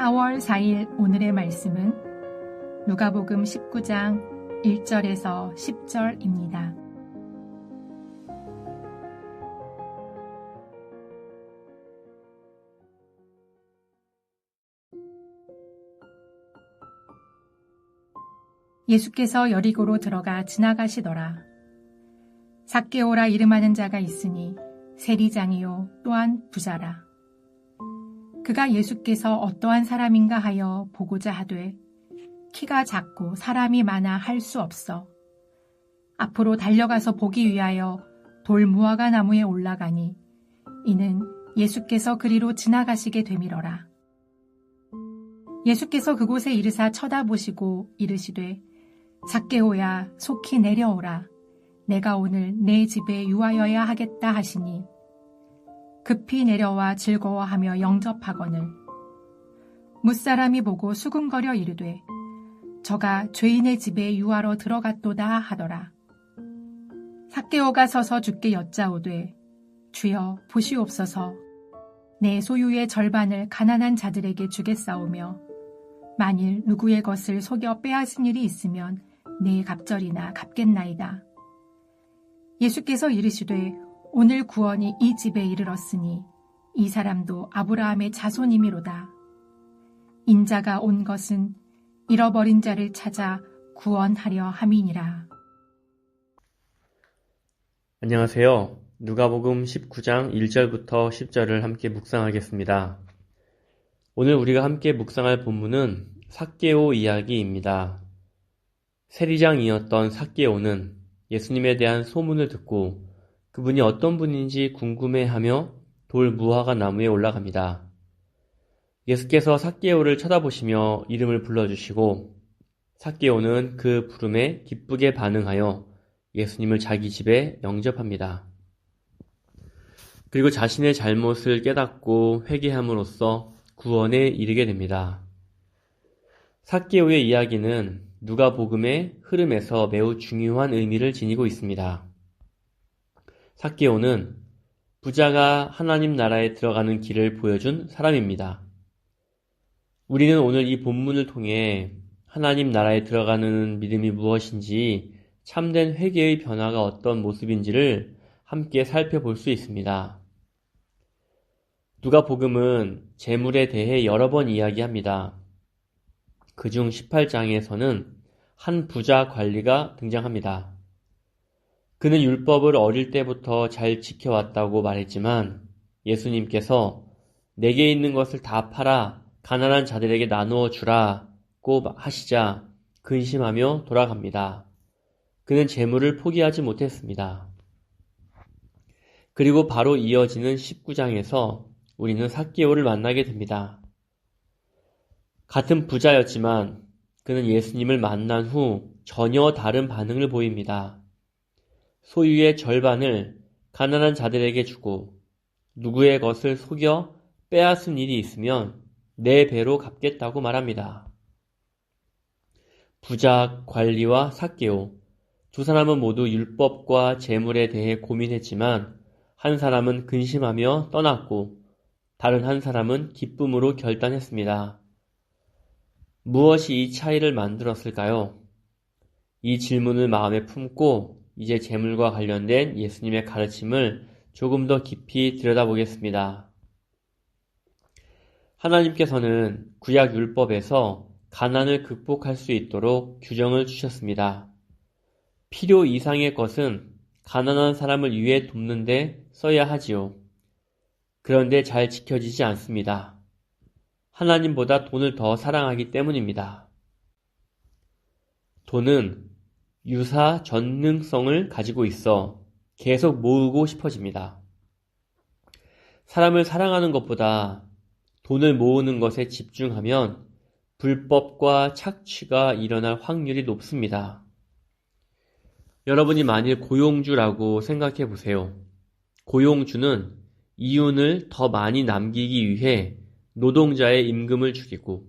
4월 4일 오늘의 말씀은 누가복음 19장 1절에서 10절입니다. 예수께서 여리고로 들어가 지나가시더라. 삭개오라 이름하는 자가 있으니 세리장이요 또한 부자라. 그가 예수께서 어떠한 사람인가 하여 보고자 하되 키가 작고 사람이 많아 할 수 없어 앞으로 달려가서 보기 위하여 돌 무화과 나무에 올라가니 이는 예수께서 그리로 지나가시게 되밀어라. 예수께서 그곳에 이르사 쳐다보시고 이르시되 삭개오야 속히 내려오라. 내가 오늘 내 집에 유하여야 하겠다 하시니 급히 내려와 즐거워하며 영접하거늘 무사람이 보고 수군거려 이르되 저가 죄인의 집에 유하러 들어갔도다 하더라. 삭개오가 서서 주께 여짜오되 주여 보시옵소서 내 소유의 절반을 가난한 자들에게 주겠사오며 만일 누구의 것을 속여 빼앗은 일이 있으면 내 갑절이나 갚겠나이다. 예수께서 이르시되 오늘 구원이 이 집에 이르렀으니 이 사람도 아브라함의 자손이미로다. 인자가 온 것은 잃어버린 자를 찾아 구원하려 함이니라. 안녕하세요. 누가복음 19장 1절부터 10절을 함께 묵상하겠습니다. 오늘 우리가 함께 묵상할 본문은 삭개오 이야기입니다. 세리장이었던 삭개오는 예수님에 대한 소문을 듣고 그분이 어떤 분인지 궁금해하며 돌 무화과 나무에 올라갑니다. 예수께서 삭개오를 쳐다보시며 이름을 불러주시고 삭개오는 그 부름에 기쁘게 반응하여 예수님을 자기 집에 영접합니다. 그리고 자신의 잘못을 깨닫고 회개함으로써 구원에 이르게 됩니다. 삭개오의 이야기는 누가복음의 흐름에서 매우 중요한 의미를 지니고 있습니다. 삭개오는 부자가 하나님 나라에 들어가는 길을 보여준 사람입니다. 우리는 오늘 이 본문을 통해 하나님 나라에 들어가는 믿음이 무엇인지 참된 회개의 변화가 어떤 모습인지를 함께 살펴볼 수 있습니다. 누가복음은 재물에 대해 여러 번 이야기합니다. 그중 18장에서는 한 부자 관리가 등장합니다. 그는 율법을 어릴 때부터 잘 지켜왔다고 말했지만 예수님께서 내게 있는 것을 다 팔아 가난한 자들에게 나누어 주라고 하시자 근심하며 돌아갑니다. 그는 재물을 포기하지 못했습니다. 그리고 바로 이어지는 19장에서 우리는 삭개오를 만나게 됩니다. 같은 부자였지만 그는 예수님을 만난 후 전혀 다른 반응을 보입니다. 소유의 절반을 가난한 자들에게 주고 누구의 것을 속여 빼앗은 일이 있으면 내 배로 갚겠다고 말합니다. 부자 관리와 삭개오 두 사람은 모두 율법과 재물에 대해 고민했지만 한 사람은 근심하며 떠났고 다른 한 사람은 기쁨으로 결단했습니다. 무엇이 이 차이를 만들었을까요? 이 질문을 마음에 품고 이제 재물과 관련된 예수님의 가르침을 조금 더 깊이 들여다보겠습니다. 하나님께서는 구약 율법에서 가난을 극복할 수 있도록 규정을 주셨습니다. 필요 이상의 것은 가난한 사람을 위해 돕는 데 써야 하지요. 그런데 잘 지켜지지 않습니다. 하나님보다 돈을 더 사랑하기 때문입니다. 돈은 유사 전능성을 가지고 있어 계속 모으고 싶어집니다. 사람을 사랑하는 것보다 돈을 모으는 것에 집중하면 불법과 착취가 일어날 확률이 높습니다. 여러분이 만일 고용주라고 생각해 보세요. 고용주는 이윤을 더 많이 남기기 위해 노동자의 임금을 줄이고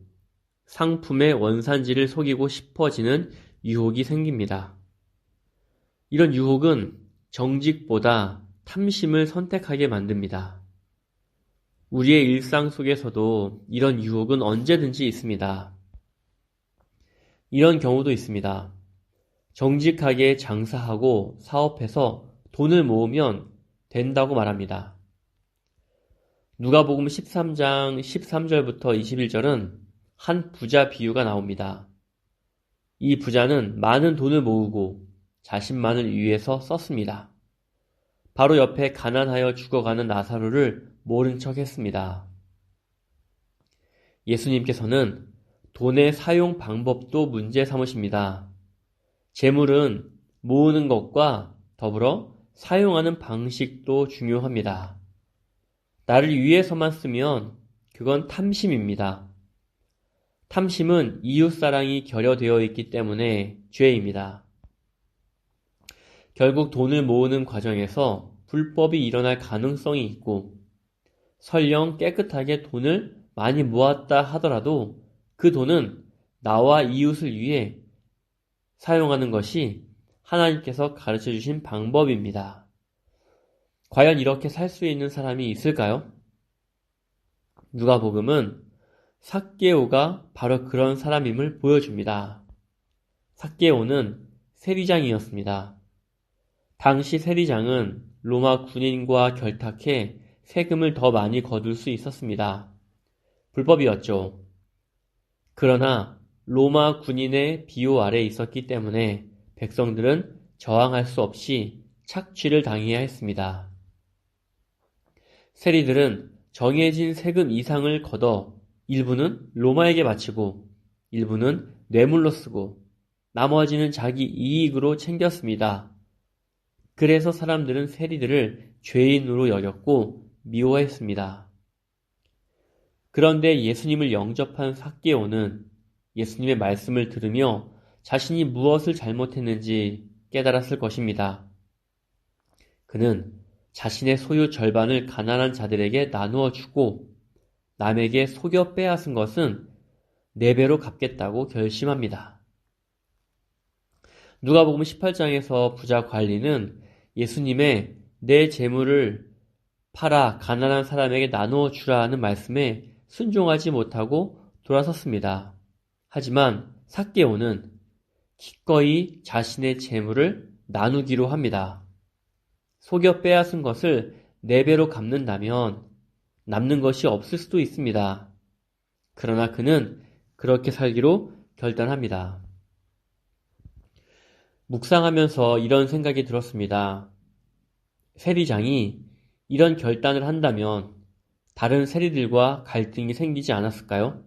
상품의 원산지를 속이고 싶어지는 유혹이 생깁니다. 이런 유혹은 정직보다 탐심을 선택하게 만듭니다. 우리의 일상 속에서도 이런 유혹은 언제든지 있습니다. 이런 경우도 있습니다. 정직하게 장사하고 사업해서 돈을 모으면 된다고 말합니다. 누가복음 13장 13절부터 21절은 한 부자 비유가 나옵니다. 이 부자는 많은 돈을 모으고 자신만을 위해서 썼습니다. 바로 옆에 가난하여 죽어가는 나사로를 모른 척 했습니다. 예수님께서는 돈의 사용 방법도 문제 삼으십니다. 재물은 모으는 것과 더불어 사용하는 방식도 중요합니다. 나를 위해서만 쓰면 그건 탐심입니다. 탐심은 이웃사랑이 결여되어 있기 때문에 죄입니다. 결국 돈을 모으는 과정에서 불법이 일어날 가능성이 있고 설령 깨끗하게 돈을 많이 모았다 하더라도 그 돈은 나와 이웃을 위해 사용하는 것이 하나님께서 가르쳐 주신 방법입니다. 과연 이렇게 살 수 있는 사람이 있을까요? 누가복음은 삭개오가 바로 그런 사람임을 보여줍니다. 삭개오는 세리장이었습니다. 당시 세리장은 로마 군인과 결탁해 세금을 더 많이 거둘 수 있었습니다. 불법이었죠. 그러나 로마 군인의 비호 아래 있었기 때문에 백성들은 저항할 수 없이 착취를 당해야 했습니다. 세리들은 정해진 세금 이상을 걷어 일부는 로마에게 바치고 일부는 뇌물로 쓰고 나머지는 자기 이익으로 챙겼습니다. 그래서 사람들은 세리들을 죄인으로 여겼고 미워했습니다. 그런데 예수님을 영접한 삭개오는 예수님의 말씀을 들으며 자신이 무엇을 잘못했는지 깨달았을 것입니다. 그는 자신의 소유 절반을 가난한 자들에게 나누어 주고 남에게 속여 빼앗은 것은 4배로 갚겠다고 결심합니다. 누가복음 18장에서 부자 관리는 예수님의 내 재물을 팔아 가난한 사람에게 나누어 주라는 말씀에 순종하지 못하고 돌아섰습니다. 하지만 삭개오는 기꺼이 자신의 재물을 나누기로 합니다. 속여 빼앗은 것을 4배로 갚는다면 남는 것이 없을 수도 있습니다. 그러나 그는 그렇게 살기로 결단합니다. 묵상하면서 이런 생각이 들었습니다. 세리장이 이런 결단을 한다면 다른 세리들과 갈등이 생기지 않았을까요?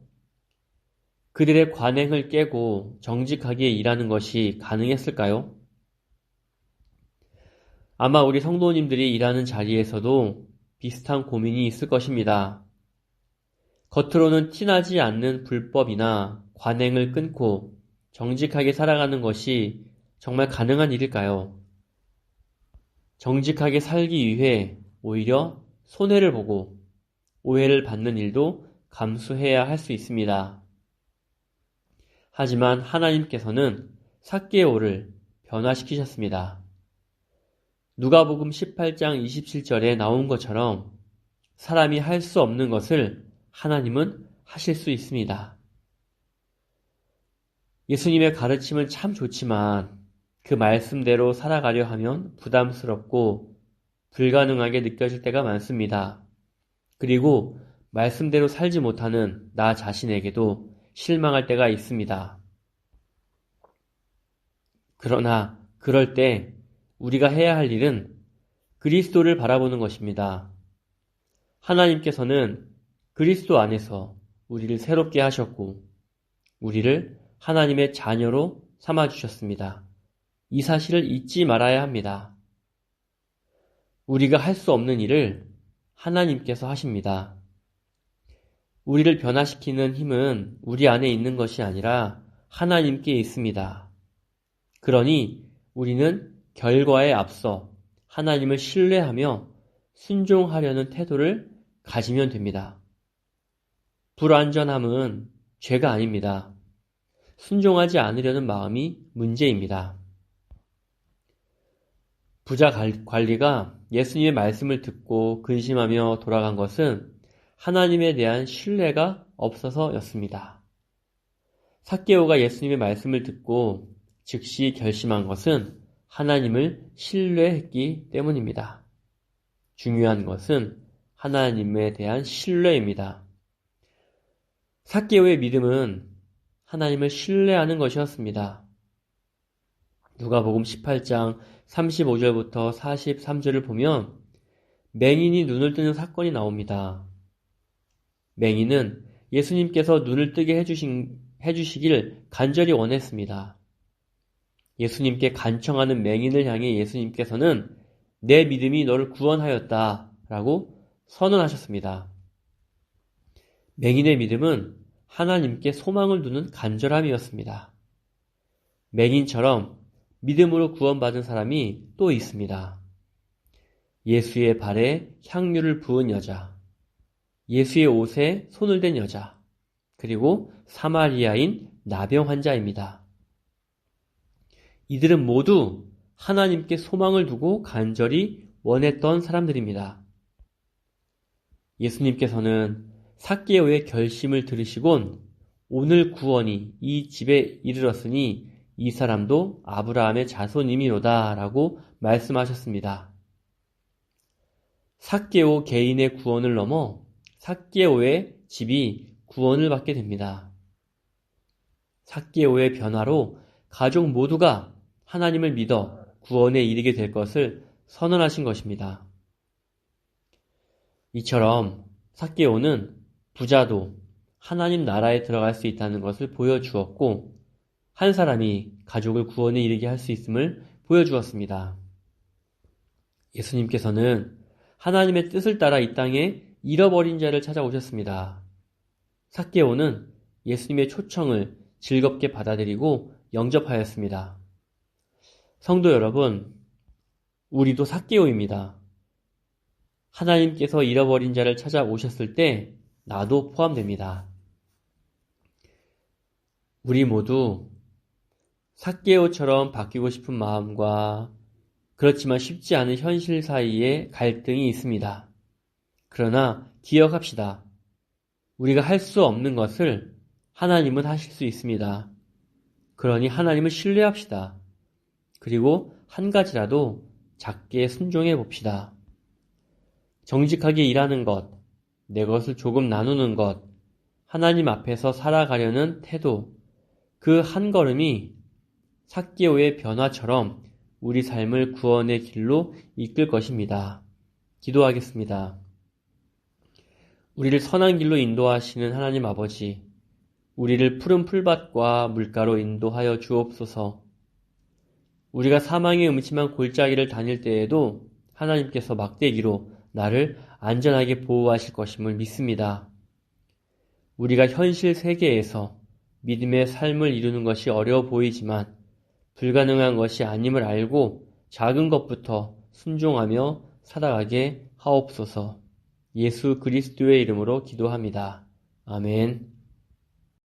그들의 관행을 깨고 정직하게 일하는 것이 가능했을까요? 아마 우리 성도님들이 일하는 자리에서도 비슷한 고민이 있을 것입니다. 겉으로는 티나지 않는 불법이나 관행을 끊고 정직하게 살아가는 것이 정말 가능한 일일까요? 정직하게 살기 위해 오히려 손해를 보고 오해를 받는 일도 감수해야 할 수 있습니다. 하지만 하나님께서는 삭개오를 변화시키셨습니다. 누가복음 18장 27절에 나온 것처럼 사람이 할 수 없는 것을 하나님은 하실 수 있습니다. 예수님의 가르침은 참 좋지만 그 말씀대로 살아가려 하면 부담스럽고 불가능하게 느껴질 때가 많습니다. 그리고 말씀대로 살지 못하는 나 자신에게도 실망할 때가 있습니다. 그러나 그럴 때 우리가 해야 할 일은 그리스도를 바라보는 것입니다. 하나님께서는 그리스도 안에서 우리를 새롭게 하셨고 우리를 하나님의 자녀로 삼아주셨습니다. 이 사실을 잊지 말아야 합니다. 우리가 할 수 없는 일을 하나님께서 하십니다. 우리를 변화시키는 힘은 우리 안에 있는 것이 아니라 하나님께 있습니다. 그러니 우리는 결과에 앞서 하나님을 신뢰하며 순종하려는 태도를 가지면 됩니다. 불완전함은 죄가 아닙니다. 순종하지 않으려는 마음이 문제입니다. 부자 관리가 예수님의 말씀을 듣고 근심하며 돌아간 것은 하나님에 대한 신뢰가 없어서였습니다. 삭개오가 예수님의 말씀을 듣고 즉시 결심한 것은 하나님을 신뢰했기 때문입니다. 중요한 것은 하나님에 대한 신뢰입니다. 삭개오의 믿음은 하나님을 신뢰하는 것이었습니다. 누가복음 18장 35절부터 43절을 보면 맹인이 눈을 뜨는 사건이 나옵니다. 맹인은 예수님께서 눈을 뜨게 해주시길 간절히 원했습니다. 예수님께 간청하는 맹인을 향해 예수님께서는 내 믿음이 너를 구원하였다 라고 선언하셨습니다. 맹인의 믿음은 하나님께 소망을 두는 간절함이었습니다. 맹인처럼 믿음으로 구원받은 사람이 또 있습니다. 예수의 발에 향유를 부은 여자, 예수의 옷에 손을 댄 여자, 그리고 사마리아인 나병 환자입니다. 이들은 모두 하나님께 소망을 두고 간절히 원했던 사람들입니다. 예수님께서는 삭개오의 결심을 들으시곤 오늘 구원이 이 집에 이르렀으니 이 사람도 아브라함의 자손이미로다 라고 말씀하셨습니다. 삭개오 개인의 구원을 넘어 삭개오의 집이 구원을 받게 됩니다. 삭개오의 변화로 가족 모두가 하나님을 믿어 구원에 이르게 될 것을 선언하신 것입니다. 이처럼 삭개오는 부자도 하나님 나라에 들어갈 수 있다는 것을 보여주었고 한 사람이 가족을 구원에 이르게 할 수 있음을 보여주었습니다. 예수님께서는 하나님의 뜻을 따라 이 땅에 잃어버린 자를 찾아오셨습니다. 삭개오는 예수님의 초청을 즐겁게 받아들이고 영접하였습니다. 성도 여러분, 우리도 삭개오입니다. 하나님께서 잃어버린 자를 찾아오셨을 때 나도 포함됩니다. 우리 모두 삭개오처럼 바뀌고 싶은 마음과 그렇지만 쉽지 않은 현실 사이에 갈등이 있습니다. 그러나 기억합시다. 우리가 할 수 없는 것을 하나님은 하실 수 있습니다. 그러니 하나님을 신뢰합시다. 그리고 한 가지라도 작게 순종해 봅시다. 정직하게 일하는 것, 내 것을 조금 나누는 것, 하나님 앞에서 살아가려는 태도, 그 한 걸음이 삭개오의 변화처럼 우리 삶을 구원의 길로 이끌 것입니다. 기도하겠습니다. 우리를 선한 길로 인도하시는 하나님 아버지, 우리를 푸른 풀밭과 물가로 인도하여 주옵소서. 우리가 사망의 음침한 골짜기를 다닐 때에도 하나님께서 막대기로 나를 안전하게 보호하실 것임을 믿습니다. 우리가 현실 세계에서 믿음의 삶을 이루는 것이 어려워 보이지만 불가능한 것이 아님을 알고 작은 것부터 순종하며 살아가게 하옵소서. 예수 그리스도의 이름으로 기도합니다. 아멘.